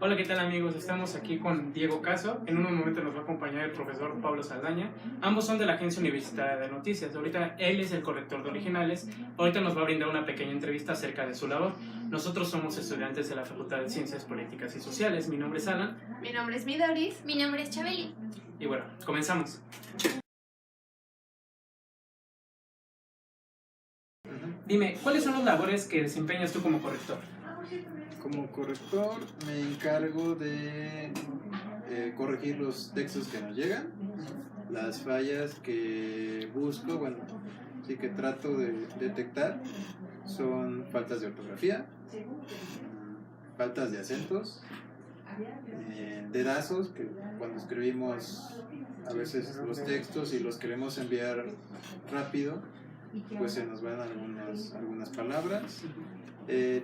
Hola, ¿qué tal amigos? Estamos aquí con Diego Caso. En unos momentos nos va a acompañar el profesor Pablo Saldaña. Ambos son de la Agencia Universitaria de Noticias. Ahorita él es el corrector de originales. Ahorita nos va a brindar una pequeña entrevista acerca de su labor. Nosotros somos estudiantes de la Facultad de Ciencias Políticas y Sociales. Mi nombre es Alan. Mi nombre es Midoris. Mi nombre es Chabeli. Y bueno, comenzamos. Dime, ¿cuáles son las labores que desempeñas tú como corrector? Como corrector me encargo de corregir los textos que nos llegan, las fallas que busco, bueno, sí que trato de detectar, son faltas de ortografía, faltas de acentos, dedazos, que cuando escribimos a veces los textos y los queremos enviar rápido, pues se nos van algunas palabras.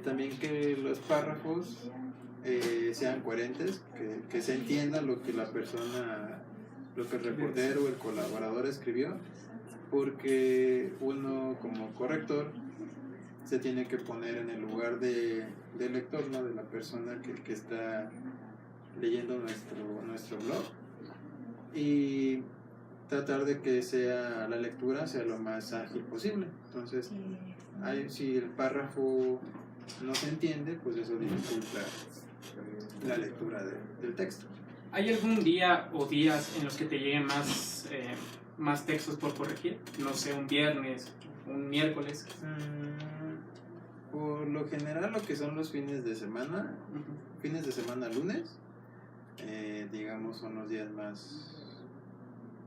También que los párrafos sean coherentes, que se entienda lo que la persona, lo que el reportero o el colaborador escribió, porque uno como corrector se tiene que poner en el lugar del lector, ¿no? De la persona que está leyendo nuestro blog, y tratar de que la lectura sea lo más ágil posible. Entonces, si el párrafo no se entiende, pues eso dificulta la lectura del texto. ¿Hay algún día o días en los que te lleguen más textos por corregir? No sé, un viernes, un miércoles. Por lo general, lo que son los fines de semana lunes, digamos, son los días más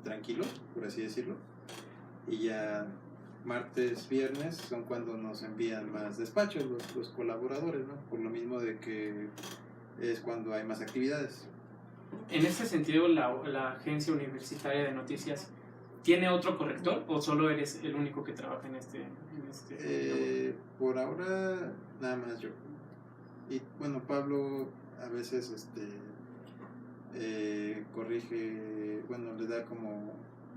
tranquilos, por así decirlo, y ya martes, viernes son cuando nos envían más despachos los colaboradores, ¿no? Por lo mismo de que es cuando hay más actividades. En ese sentido, la Agencia Universitaria de Noticias ¿tiene otro corrector o solo eres el único que trabaja en este por ahora nada más yo. Y bueno, Pablo a veces corrige, bueno, le da como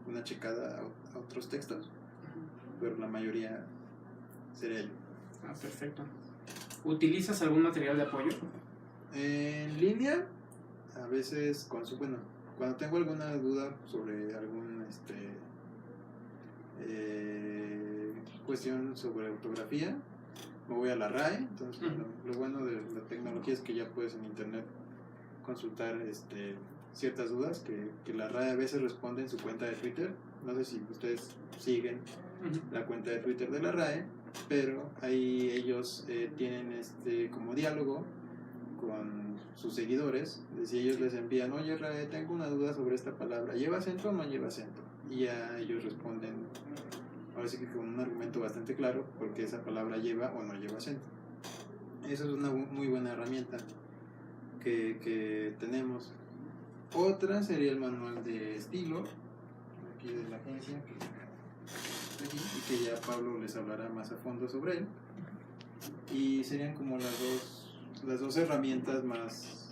una checada a otros textos, pero la mayoría sería yo. Perfecto. ¿Utilizas algún material de apoyo? En línea, a veces cuando tengo alguna duda sobre algún cuestión sobre ortografía, me voy a la RAE. Entonces, lo bueno de la tecnología es que ya puedes en internet consultar ciertas dudas que la RAE a veces responde en su cuenta de Twitter. No sé si ustedes siguen la cuenta de Twitter de la RAE, pero ahí ellos tienen como diálogo con sus seguidores. Si ellos les envían, oye RAE, tengo una duda sobre esta palabra, ¿lleva acento o no lleva acento? Y ya ellos responden, ahora sí que con un argumento bastante claro, porque esa palabra lleva o no lleva acento. Eso es una muy buena herramienta que tenemos. Otra sería el manual de estilo, aquí de la agencia, y que ya Pablo les hablará más a fondo sobre él. Y serían como las dos herramientas más,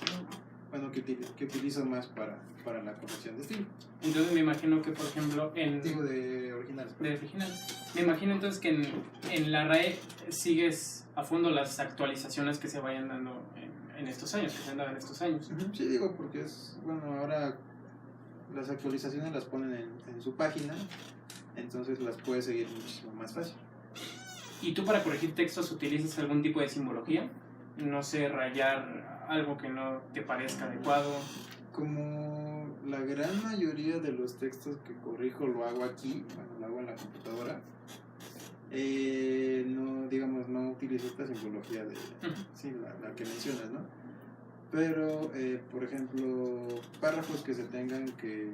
bueno, que utilizo más para la corrección de estilo. Entonces me imagino que, por ejemplo, de originales. De originales. Me imagino entonces que en la RAE sigues a fondo las actualizaciones que se vayan dando en estos años, que se han dado en estos años. Sí, digo, porque ahora las actualizaciones las ponen en su página, entonces las puedes seguir muchísimo más fácil. ¿Y tú para corregir textos utilizas algún tipo de simbología? No sé, rayar algo que no te parezca adecuado. Como la gran mayoría de los textos que corrijo lo hago aquí, lo hago en la computadora, no utilizo esta simbología de la que mencionas, ¿no? Pero, por ejemplo, párrafos que se tengan que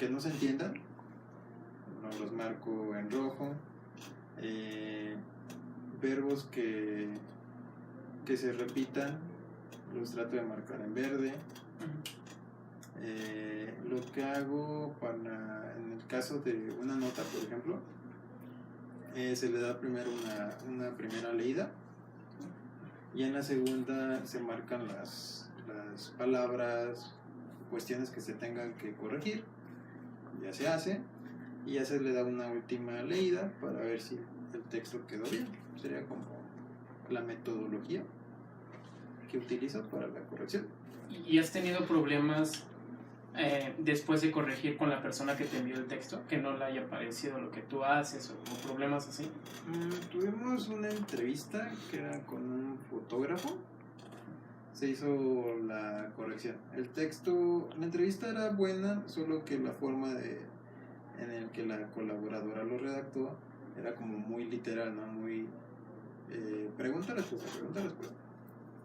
no se entiendan, los marco en rojo. Verbos que se repitan, los trato de marcar en verde. Lo que hago en el caso de una nota, por ejemplo, se le da primero una primera leída, y en la segunda se marcan las palabras, cuestiones que se tengan que corregir, ya se hace, y ya se le da una última leída para ver si el texto quedó bien. Sería como la metodología. que utilizo para la corrección. ¿Y has tenido problemas después de corregir con la persona que te envió el texto? Que no le haya parecido lo que tú haces o problemas así. Tuvimos una entrevista que era con un fotógrafo. Se hizo la corrección. El texto, la entrevista era buena, solo que la forma en el que la colaboradora lo redactó era como muy literal, ¿no? Muy pregunta, respuesta, pregunta, respuesta.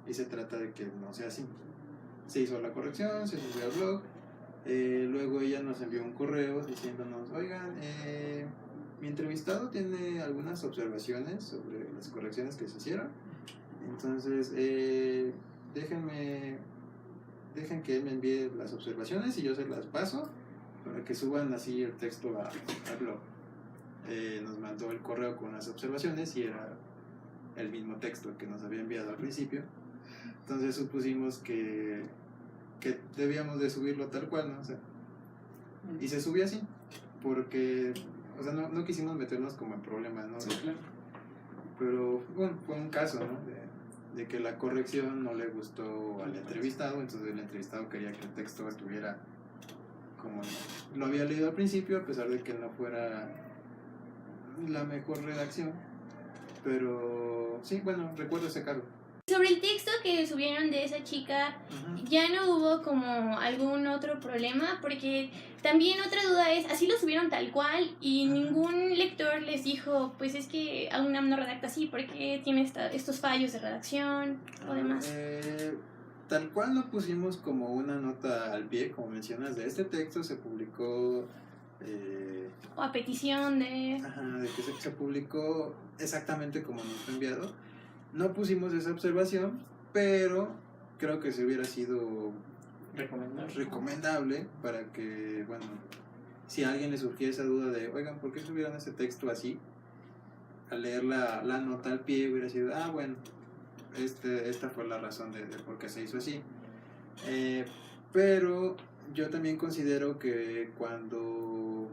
Y se trata de que no sea así. Se hizo la corrección, se subió al blog. Luego ella nos envió un correo diciéndonos, oigan, mi entrevistado tiene algunas observaciones sobre las correcciones que se hicieron. Entonces, dejen que él me envíe las observaciones y yo se las paso para que suban así el texto al blog. Nos mandó el correo con las observaciones y era el mismo texto que nos había enviado al principio. Entonces supusimos que debíamos de subirlo tal cual, ¿no? O sea, y se subió así, porque, o sea, no quisimos meternos como en problemas, ¿no? Sí, claro. Pero bueno, fue un caso, ¿no? De que la corrección no le gustó al entrevistado, entonces el entrevistado quería que el texto estuviera como lo había leído al principio, a pesar de que no fuera la mejor redacción. Pero sí, bueno, recuerdo ese caso. Sobre el texto que subieron de esa chica, ya no hubo como algún otro problema, porque también otra duda es, así lo subieron tal cual y ningún lector les dijo, pues es que a UNAM no redacta así, porque tiene estos fallos de redacción o demás. Tal cual lo pusimos como una nota al pie, como mencionas, de este texto se publicó... o a petición de... de que se publicó exactamente como nos fue enviado. No pusimos esa observación, pero creo que se hubiera sido recomendable para que, bueno, si a alguien le surgiera esa duda de, oigan, ¿por qué subieron ese texto así? Al leer la nota al pie hubiera sido, bueno, esta fue la razón de por qué se hizo así. Pero yo también considero que cuando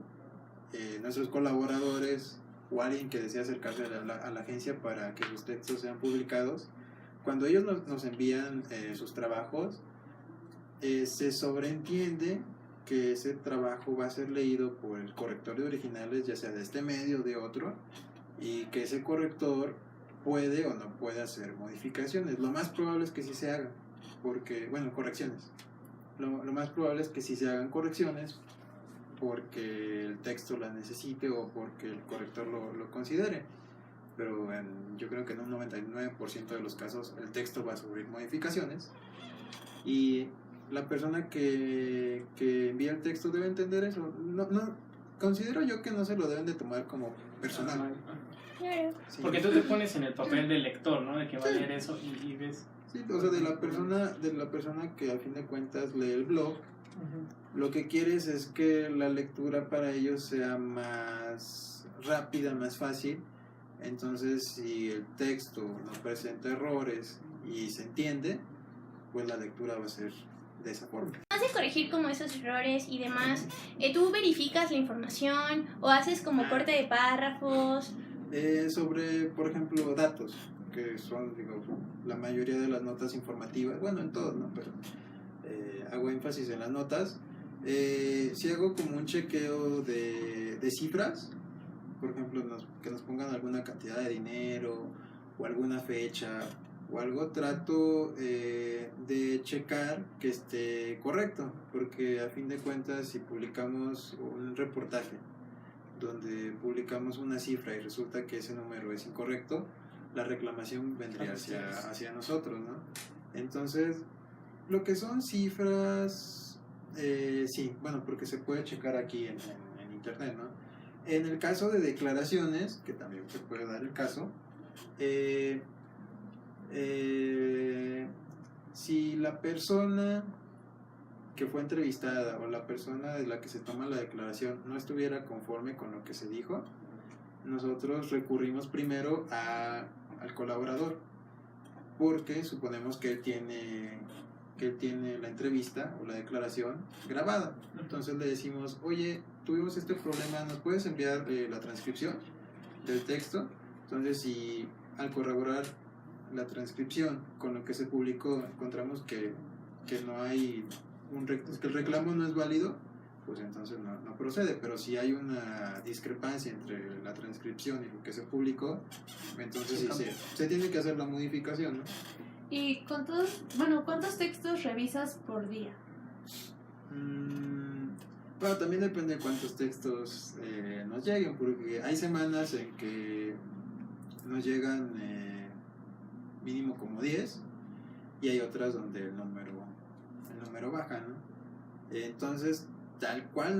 nuestros colaboradores o alguien que desea acercarse a la agencia para que sus textos sean publicados, cuando ellos nos envían sus trabajos, se sobreentiende que ese trabajo va a ser leído por el corrector de originales, ya sea de este medio o de otro, y que ese corrector puede o no puede hacer modificaciones. Lo más probable es que sí se hagan, porque, bueno, correcciones. Lo más probable es que sí se hagan correcciones, porque el texto la necesite o porque el corrector lo considere. Pero yo creo que en un 99% de los casos el texto va a sufrir modificaciones y la persona que envía el texto debe entender eso. No, considero yo que no se lo deben de tomar como personal. Claro. Sí. Porque tú te pones en el papel del lector, ¿no? De que va a leer eso y ves... Sí, o sea, de la persona que a fin de cuentas lee el blog. Lo que quieres es que la lectura para ellos sea más rápida, más fácil. Entonces, si el texto no presenta errores y se entiende, pues la lectura va a ser de esa forma. Además de corregir como esos errores y demás, ¿tú verificas la información o haces como corte de párrafos? Sobre, por ejemplo, datos, que son, digo, la mayoría de las notas informativas, bueno, en todas, ¿no? Pero hago énfasis en las notas. Si hago como un chequeo de cifras, por ejemplo, que nos pongan alguna cantidad de dinero o alguna fecha o algo, trato de checar que esté correcto, porque a fin de cuentas si publicamos un reportaje donde publicamos una cifra y resulta que ese número es incorrecto, la reclamación vendría hacia nosotros, ¿no? Entonces, lo que son cifras, sí, bueno, porque se puede checar aquí en internet, ¿no? En el caso de declaraciones, que también se puede dar el caso, si la persona que fue entrevistada o la persona de la que se toma la declaración no estuviera conforme con lo que se dijo, nosotros recurrimos primero al colaborador, porque suponemos que él tiene la entrevista o la declaración grabada. Entonces le decimos, oye, tuvimos este problema, ¿nos puedes enviar la transcripción del texto? Entonces, si al corroborar la transcripción con lo que se publicó encontramos que no hay que el reclamo no es válido, pues entonces no procede. Pero si hay una discrepancia entre la transcripción y lo que se publicó, entonces sí se tiene que hacer la modificación, ¿no? Y ¿cuántos textos revisas por día? Bueno, también depende de cuántos textos nos lleguen, porque hay semanas en que nos llegan mínimo como 10 y hay otras donde el número baja, ¿no? Entonces, tal cual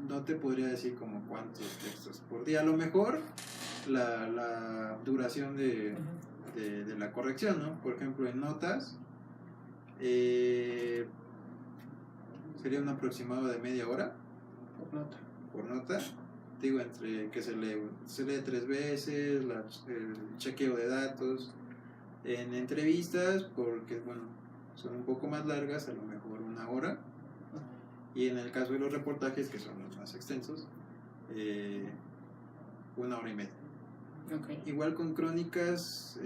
no te podría decir como cuántos textos por día. A lo mejor la duración de la corrección, ¿no? Por ejemplo, en notas sería un aproximado de media hora por nota. Digo, entre que se lee 3 veces, el chequeo de datos. En entrevistas, porque bueno, son un poco más largas, a lo mejor 1 hora. Y en el caso de los reportajes, que son los más extensos, 1 hora y media. Okay. Igual con crónicas,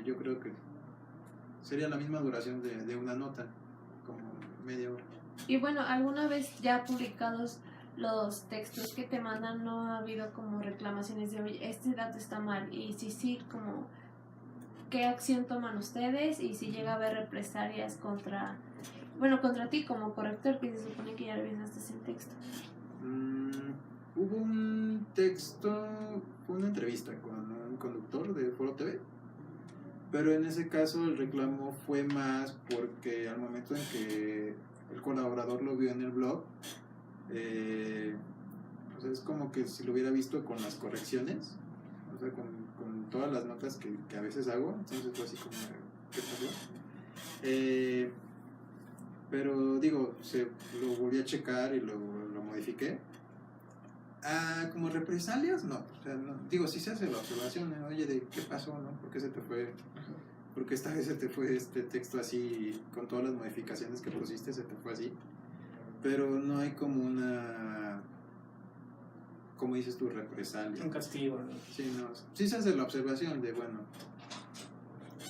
yo creo que sería la misma duración de una nota, como media hora. Y bueno, ¿alguna vez ya publicados los textos que te mandan no ha habido como reclamaciones de, oye, este dato está mal? Y si sí, como, ¿qué acción toman ustedes? Y si llega a haber represalias contra ti como corrector, que se supone que ya revisaste ese texto. Hubo un texto, una entrevista con un conductor de Foro TV, pero en ese caso el reclamo fue más porque al momento en que el colaborador lo vio en el blog, pues es como que si lo hubiera visto con las correcciones, o sea, con todas las notas que a veces hago, entonces fue así como, ¿qué pasó? Pero digo, lo volví a checar y lo modifiqué. Como represalias, no. O sea, no. Digo, sí se hace la observación, ¿no? Oye, ¿de qué pasó, no? ¿Por qué se te fue? ¿Por qué esta vez se te fue este texto así, con todas las modificaciones que pusiste, se te fue así? Pero no hay como una, como dices tú, represalia. Un castigo, ¿no? Sí, no. Sí se hace la observación de, bueno,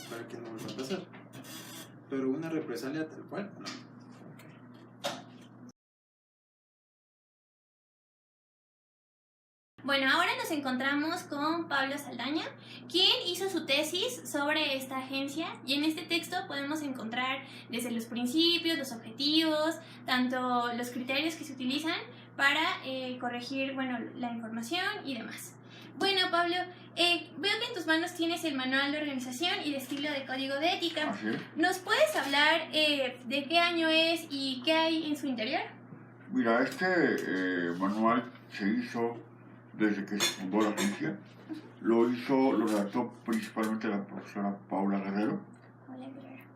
para que no vuelva a pasar. Pero una represalia tal cual, no. Bueno, ahora nos encontramos con Pablo Saldaña, quien hizo su tesis sobre esta agencia, y en este texto podemos encontrar desde los principios, los objetivos, tanto los criterios que se utilizan para corregir, bueno, la información y demás. Bueno, Pablo, veo que en tus manos tienes el manual de organización y de estilo de código de ética. Así es. ¿Nos puedes hablar de qué año es y qué hay en su interior? Mira, este manual se hizo desde que se fundó la agencia. Lo redactó principalmente la profesora Paula Guerrero.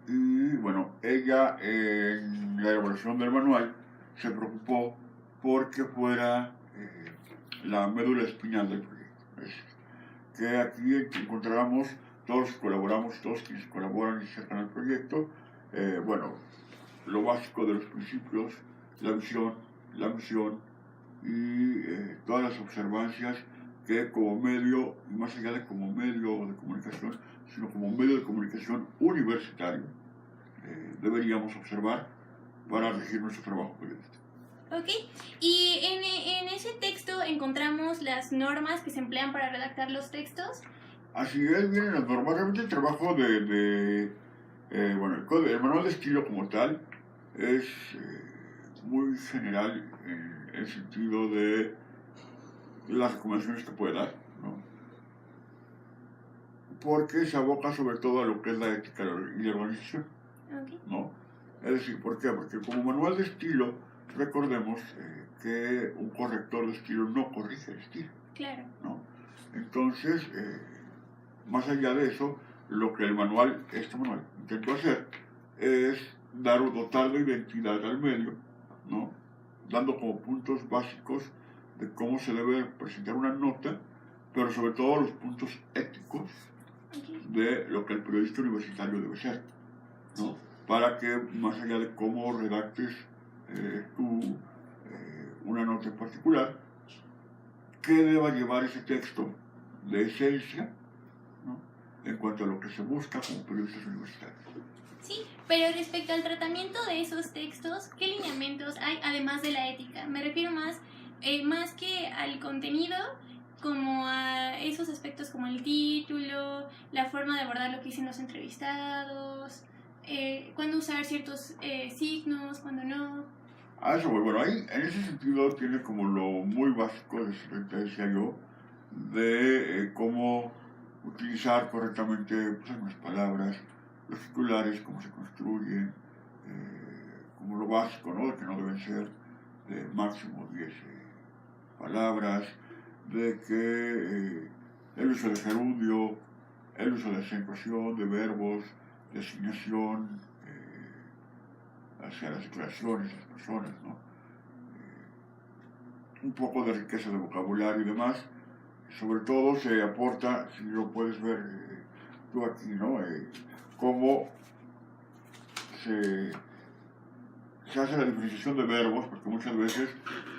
Y bueno, ella en la elaboración del manual se preocupó porque fuera la médula espinal del proyecto. Es que aquí encontramos todos quienes colaboran y se acercan al proyecto, bueno, lo básico de los principios, la visión, la misión, y todas las observancias que como medio, y más allá de como medio de comunicación, sino como medio de comunicación universitario, deberíamos observar para regir nuestro trabajo periodístico. Ok, y en ese texto encontramos las normas que se emplean para redactar los textos. Así es, vienen las normas. Realmente el trabajo el manual de estilo como tal es muy general en el sentido de las recomendaciones que puede dar, ¿no? Porque se aboca sobre todo a lo que es la ética y la organización, Okay. ¿no? Es decir, ¿por qué? Porque como manual de estilo, recordemos que un corrector de estilo no corrige el estilo, Claro. ¿no? Entonces, más allá de eso, lo que este manual intentó hacer es dotar de identidad al medio, ¿no? Dando como puntos básicos de cómo se debe presentar una nota, pero sobre todo los puntos éticos de lo que el periodista universitario debe ser, ¿no? Para que, más allá de cómo redactes una nota en particular, qué deba llevar ese texto de esencia, ¿no? en cuanto a lo que se busca como periodistas universitarios. Sí, pero respecto al tratamiento de esos textos, ¿qué lineamientos hay además de la ética? Me refiero más que al contenido, como a esos aspectos como el título, la forma de abordar lo que dicen los entrevistados, cuándo usar ciertos signos, cuándo no. A eso voy. Bueno, ahí en ese sentido tiene como lo muy básico, decía yo, de cómo utilizar correctamente pues, algunas palabras, los titulares, cómo se construyen, como lo básico, ¿no? De que no deben ser de máximo 10 palabras, de que el uso de gerundio, el uso de acentuación, de verbos, de asignación, hacia las declaraciones, las personas, ¿no? Un poco de riqueza de vocabulario y demás. Sobre todo se aporta, si lo puedes ver tú aquí, ¿no? Cómo se hace la diferenciación de verbos, porque muchas veces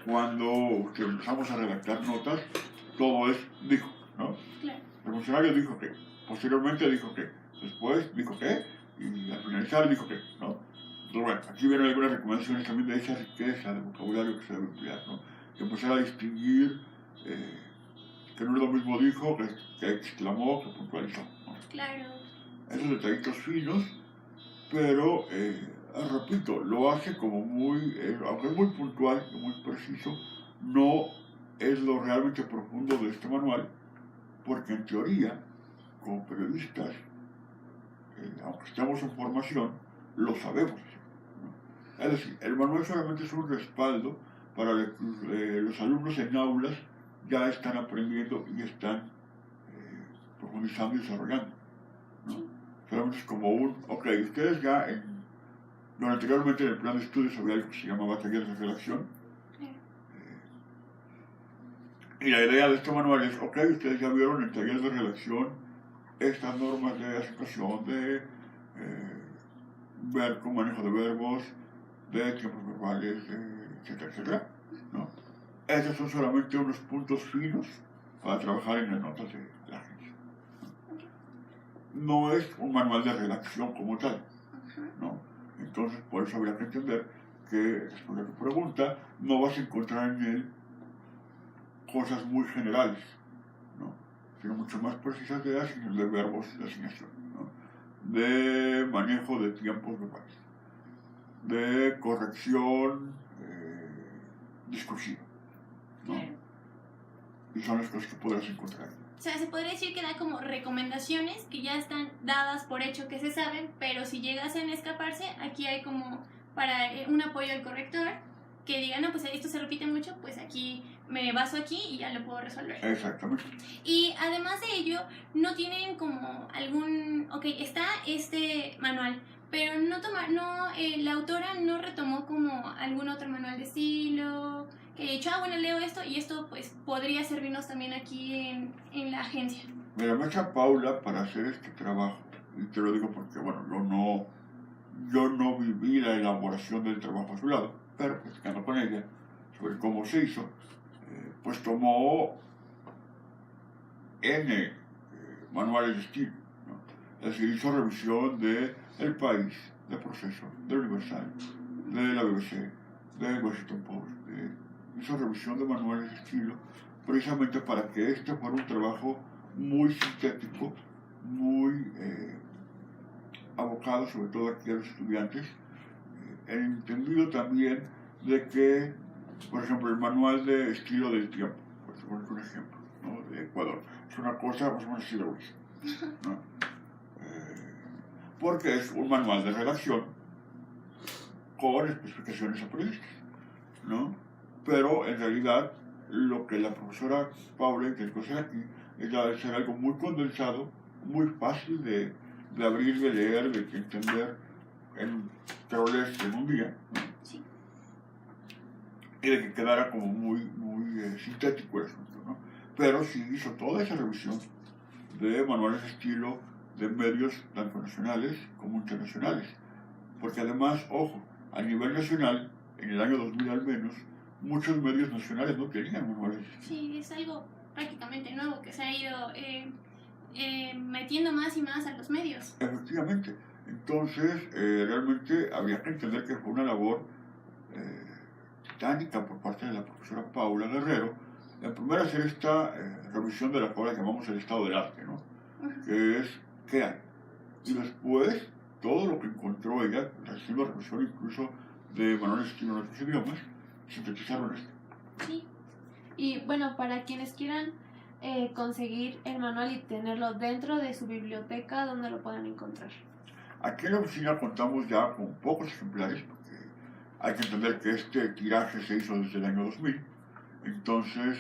cuando empezamos a redactar notas, todo es dijo, ¿no? Claro. El funcionario dijo que, posteriormente dijo que, después dijo que, y al finalizar dijo que, ¿no? Entonces, bueno, aquí vienen algunas recomendaciones también de esa riqueza de vocabulario que se debe emplear, ¿no? Que empezar a distinguir que no es lo mismo dijo que exclamó, que puntualizó, ¿no? Claro. Esos detallitos finos, pero, repito, lo hace como muy, aunque es muy puntual y muy preciso, no es lo realmente profundo de este manual, porque en teoría, como periodistas, aunque estemos en formación, lo sabemos, ¿no? Es decir, el manual solamente es un respaldo para que los alumnos en aulas ya están aprendiendo y están profundizando y desarrollando, ¿no? Solamente es como ok, ustedes ya anteriormente en el plan de estudios había algo que se llamaba talleres de redacción, y la idea de este manual es, ustedes ya vieron en talleres de redacción estas normas de acentuación, de ver con manejo de verbos, de tiempos verbales, etcétera, etcétera, ¿no? Esos son solamente unos puntos finos para trabajar en las notas de la agencia. No es un manual de redacción como tal, ¿no? Entonces, por eso habría que entender que, después de tu pregunta, no vas a encontrar en él cosas muy generales, ¿no? Sino mucho más precisas de verbos de asignación, ¿no? De manejo de tiempos verbales, de corrección discursiva, ¿no? Y son las cosas que podrás encontrar. O sea, se podría decir que da como recomendaciones que ya están dadas por hecho que se saben, pero si llegasen a escaparse, aquí hay como para un apoyo al corrector que diga, no, pues esto se repite mucho, pues aquí me baso aquí y ya lo puedo resolver. Exactamente. Y además de ello, no tienen como está este manual, pero la autora no retomó como algún otro manual de estilo, que he dicho, bueno, leo esto y esto pues podría servirnos también aquí en la agencia. Mira, me echa Paula para hacer este trabajo, y te lo digo porque, bueno, yo no viví la elaboración del trabajo a su lado, pero platicando con ella sobre cómo se hizo, pues tomó N manuales de estilo, ¿no? Es decir, hizo revisión de El País, de Proceso, de Universal, de la BBC, de Washington Post, hizo revisión de manuales de estilo, precisamente para que este fuera un trabajo muy sintético, muy abocado sobre todo aquí a los estudiantes, entendido también de que, por ejemplo, el manual de estilo del tiempo, por suponer un ejemplo, ¿no? De Ecuador, es una cosa más o menos así de buenísima, ¿no? Porque es un manual de redacción con especificaciones a periodistas, ¿no? Pero en realidad lo que la profesora Paula intentó hacer aquí es hacer algo muy condensado, muy fácil de abrir, de leer, de entender que lo lees en un día, ¿no? Sí. Y de que quedara como muy sintético el asunto, ¿no? Pero sí hizo toda esa revisión de manuales de estilo de medios tanto nacionales como internacionales, porque además, ojo, a nivel nacional, en el año 2000 al menos, muchos medios nacionales no tenían manuales de estilo. Sí, es algo prácticamente nuevo que se ha ido metiendo más y más a los medios. Efectivamente. Entonces, realmente había que entender que fue una labor titánica por parte de la profesora Paula Guerrero, en primero hacer esta revisión de la que ahora llamamos el estado del arte, ¿no? Que es, ¿qué hay? Y después, todo lo que encontró ella, haciendo revisión incluso de manuales de estilo en otros idiomas, sintetizaron esto. Sí. Y bueno, para quienes quieran conseguir el manual y tenerlo dentro de su biblioteca, ¿dónde lo pueden encontrar? Aquí en la oficina contamos ya con pocos ejemplares, porque hay que entender que este tiraje se hizo desde el año 2000, entonces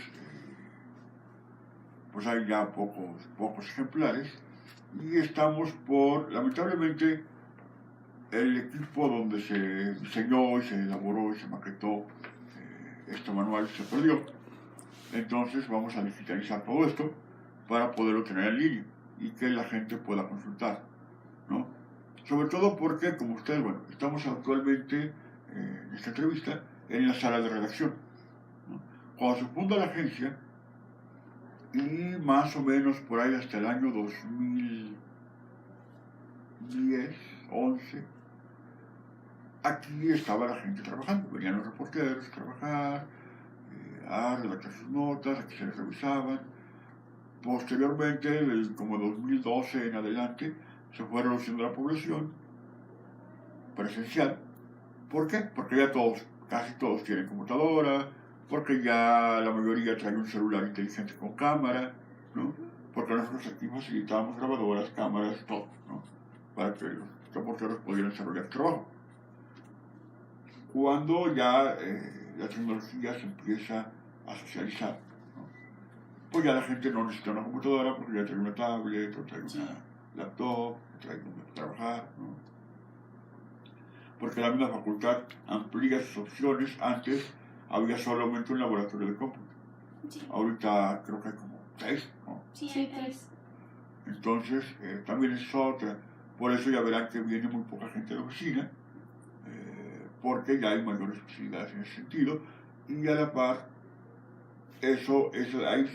pues hay ya pocos ejemplares, y estamos lamentablemente, el equipo donde se diseñó y se elaboró y se maquetó este manual se perdió. Entonces vamos a digitalizar todo esto para poderlo tener en línea y que la gente pueda consultar, ¿no? Sobre todo porque, como ustedes, bueno, estamos actualmente en esta entrevista en la sala de redacción, ¿no? Cuando se funda la agencia, y más o menos por ahí hasta el año 2010, 11, aquí estaba la gente trabajando, venían los reporteros a trabajar, a redactar sus notas, aquí se les revisaban. Posteriormente, como 2012 en adelante, se fue reduciendo la población presencial. ¿Por qué? Porque ya casi todos tienen computadora, porque ya la mayoría trae un celular inteligente con cámara, ¿no? Porque nosotros aquí facilitábamos grabadoras, cámaras, todo, ¿no? Para que los reporteros pudieran desarrollar su trabajo. Cuando ya la tecnología se empieza a socializar, ¿no? Pues ya la gente no necesita una computadora porque ya trae una tablet, o trae una laptop, trae donde trabajar, ¿no? Porque la misma facultad amplía sus opciones. Antes había solamente un laboratorio de cómputo. Sí. Ahorita creo que hay como 6, ¿no? Sí, Sí, hay 3. Entonces, también es otra. Por eso ya verán que viene muy poca gente de la oficina, porque ya hay mayores posibilidades en ese sentido. Y a la par, ahí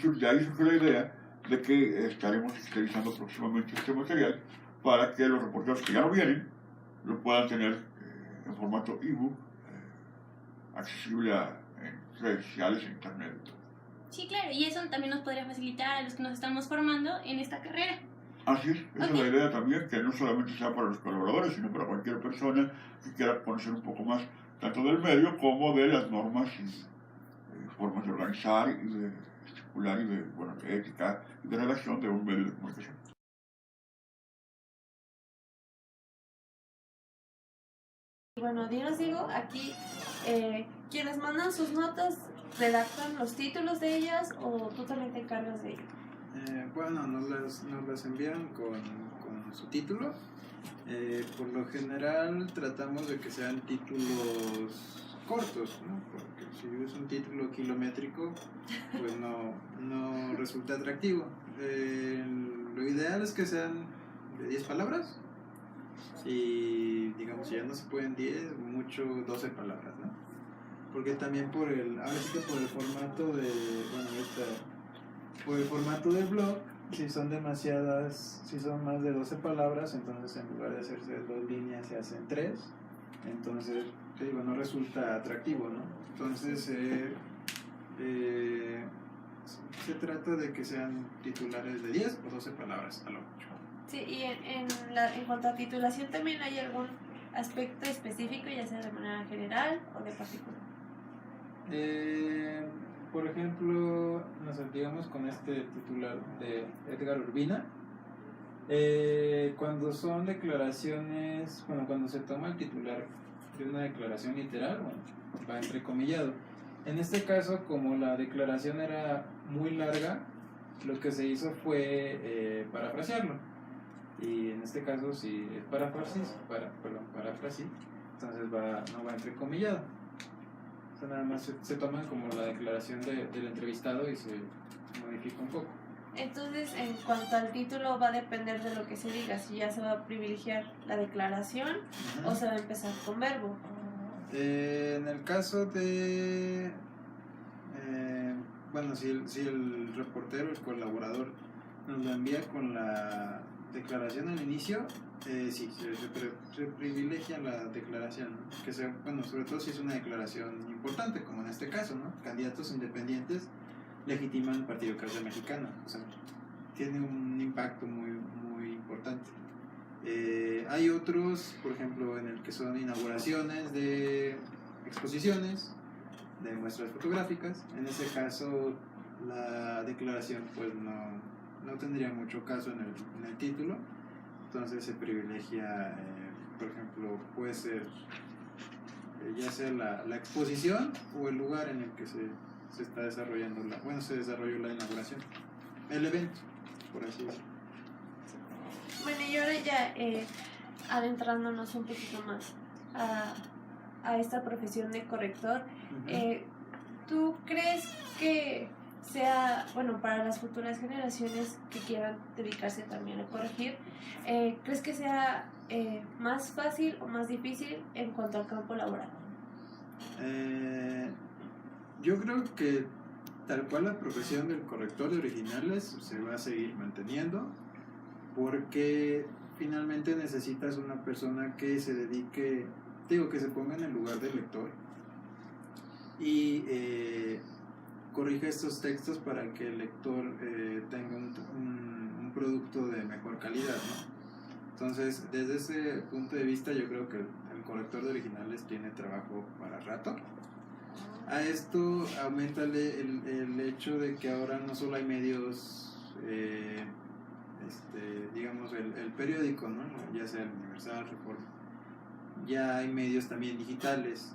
surge la idea de que estaremos digitalizando próximamente este material para que los reporteros que ya no vienen lo puedan tener en formato ebook, accesible en redes sociales, en internet. Sí, claro, y eso también nos podría facilitar a los que nos estamos formando en esta carrera. Así es, esa es la idea también, que no solamente sea para los colaboradores, sino para cualquier persona que quiera conocer un poco más tanto del medio como de las normas y formas de organizar y de estipular y de ética y de redacción de un medio de comunicación. Bueno, dinos, digo, aquí quienes mandan sus notas redactan los títulos de ellas o tú también te encargas de ello. Bueno, nos las envían con su título. Por lo general tratamos de que sean títulos cortos, ¿no? Porque si es un título kilométrico, pues no resulta atractivo. Lo ideal es que sean de 10 palabras y digamos, si ya no se pueden 10, mucho 12 palabras, ¿no? Porque también por el formato por el formato del blog, si son más de 12 palabras, entonces en lugar de hacerse 2 líneas se hacen 3, entonces te digo, no resulta atractivo, ¿no? Entonces se trata de que sean titulares de 10 o 12 palabras a lo mucho. Sí, y en cuanto a titulación también hay algún aspecto específico, ya sea de manera general o de particular. Por ejemplo, digamos con este titular de Edgar Urbina, cuando son declaraciones, cuando se toma el titular de una declaración literal, va entrecomillado. En este caso, como la declaración era muy larga, lo que se hizo fue parafrasearlo. Y en este caso, si es paráfrasis, entonces no va entrecomillado. O sea, nada más se toma como la declaración del entrevistado y se modifica un poco. Entonces, en cuanto al título, va a depender de lo que se diga, si ya se va a privilegiar la declaración o se va a empezar con verbo. En el caso de... si el reportero, el colaborador, nos lo envía con la declaración al inicio, sí, se privilegia la declaración, ¿no? Que sea, bueno, sobre todo si es una declaración importante, como en este caso, ¿no? Candidatos independientes legitiman el Partido Cárcel Mexicano, o sea, tiene un impacto muy, muy importante. Hay otros, por ejemplo, en el que son inauguraciones de exposiciones, de muestras fotográficas. En ese caso, la declaración pues no tendría mucho caso en el título, entonces se privilegia, por ejemplo, puede ser ya sea la exposición o el lugar en el que se está desarrollando se desarrolló la inauguración, el evento, por así decirlo. Bueno, y ahora ya adentrándonos un poquito más a esta profesión de corrector, ¿tú crees que sea, bueno, para las futuras generaciones que quieran dedicarse también a corregir, crees que sea más fácil o más difícil en cuanto al campo laboral? Yo creo que tal cual la profesión del corrector de originales se va a seguir manteniendo, porque finalmente necesitas una persona que se dedique, que se ponga en el lugar del lector y corrija estos textos para que el lector tenga un producto de mejor calidad, ¿no? Entonces, desde ese punto de vista, yo creo que el corrector de originales tiene trabajo para rato. A esto aumentale el hecho de que ahora no solo hay medios, digamos, el periódico, ¿no? Ya sea el Universal, Reforma, ya hay medios también digitales,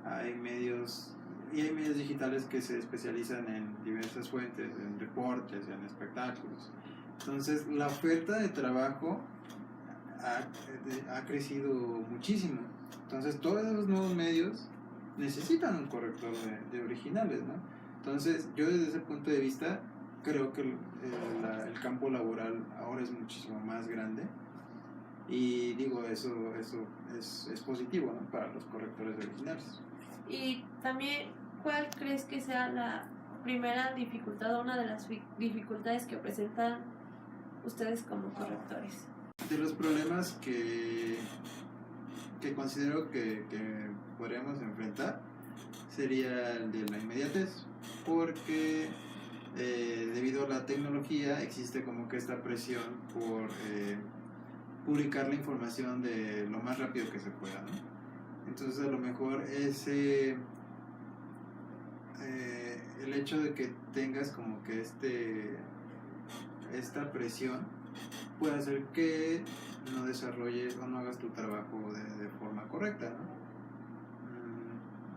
hay medios digitales que se especializan en diversas fuentes, en reportes, en espectáculos. Entonces, la oferta de trabajo ha crecido muchísimo. Entonces, todos esos nuevos medios necesitan un corrector de originales, ¿no? Entonces, yo desde ese punto de vista creo que el campo laboral ahora es muchísimo más grande y digo, eso es positivo, ¿no? Para los correctores de originales. Y también, ¿cuál crees que sea la primera dificultad o una de las dificultades que presentan ustedes como correctores? De los problemas que considero que podríamos enfrentar sería el de la inmediatez, porque debido a la tecnología existe como que esta presión por publicar la información de lo más rápido que se pueda, ¿no? Entonces a lo mejor el hecho de que tengas como que esta presión puede hacer que no desarrolles o no hagas tu trabajo de forma correcta, ¿no?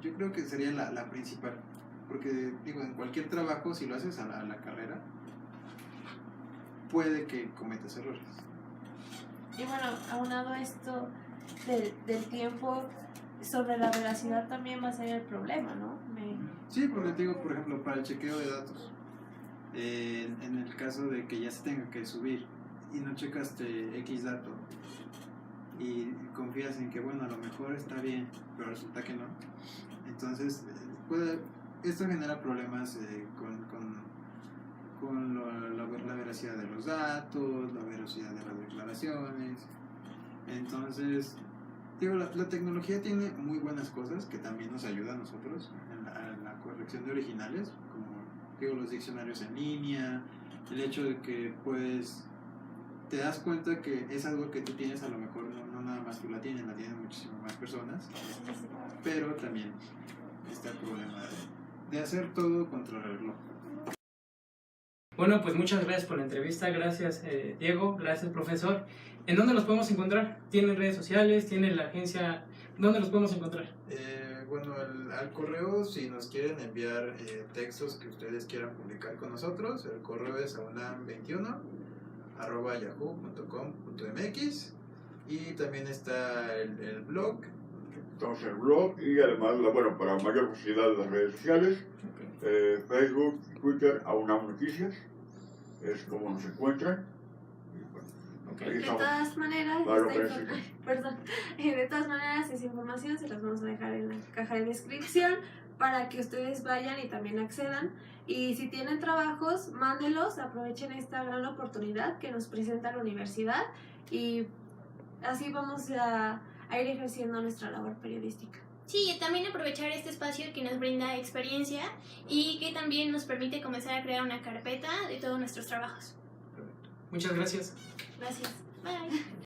Yo creo que sería la principal, porque digo, en cualquier trabajo, si lo haces a la carrera, puede que cometas errores. Y bueno, aunado a esto del tiempo, sobre la veracidad también va a ser el problema, ¿no? Sí, porque te digo, por ejemplo, para el chequeo de datos, en el caso de que ya se tenga que subir y no checaste X dato y confías en que, bueno, a lo mejor está bien, pero resulta que no, entonces esto genera problemas con la veracidad de los datos, la veracidad de las declaraciones. Entonces, digo, la tecnología tiene muy buenas cosas que también nos ayuda a nosotros en la corrección de originales, como digo, los diccionarios en línea, el hecho de que te das cuenta que es algo que tú tienes, a lo mejor no nada más tú la tienen muchísimas más personas, pero también está el problema de hacer todo contra el reloj. Bueno, pues muchas gracias por la entrevista, gracias Diego, gracias profesor. ¿En dónde los podemos encontrar? ¿Tienen redes sociales? ¿Tienen la agencia? ¿Dónde los podemos encontrar? Bueno, al correo, si nos quieren enviar textos que ustedes quieran publicar con nosotros, el correo es aunam21@yahoo.com.mx y también está el blog. Entonces el blog y además, para mayor facilidad de las redes sociales, Facebook, Twitter, Aunam Noticias, es como nos encuentran. De todas maneras, de todas maneras, esa información se las vamos a dejar en la caja de descripción para que ustedes vayan y también accedan. Y si tienen trabajos, mándenlos, aprovechen esta gran oportunidad que nos presenta la universidad y así vamos a ir ejerciendo nuestra labor periodística. Sí, y también aprovechar este espacio que nos brinda experiencia y que también nos permite comenzar a crear una carpeta de todos nuestros trabajos. Muchas gracias. Gracias. Bye.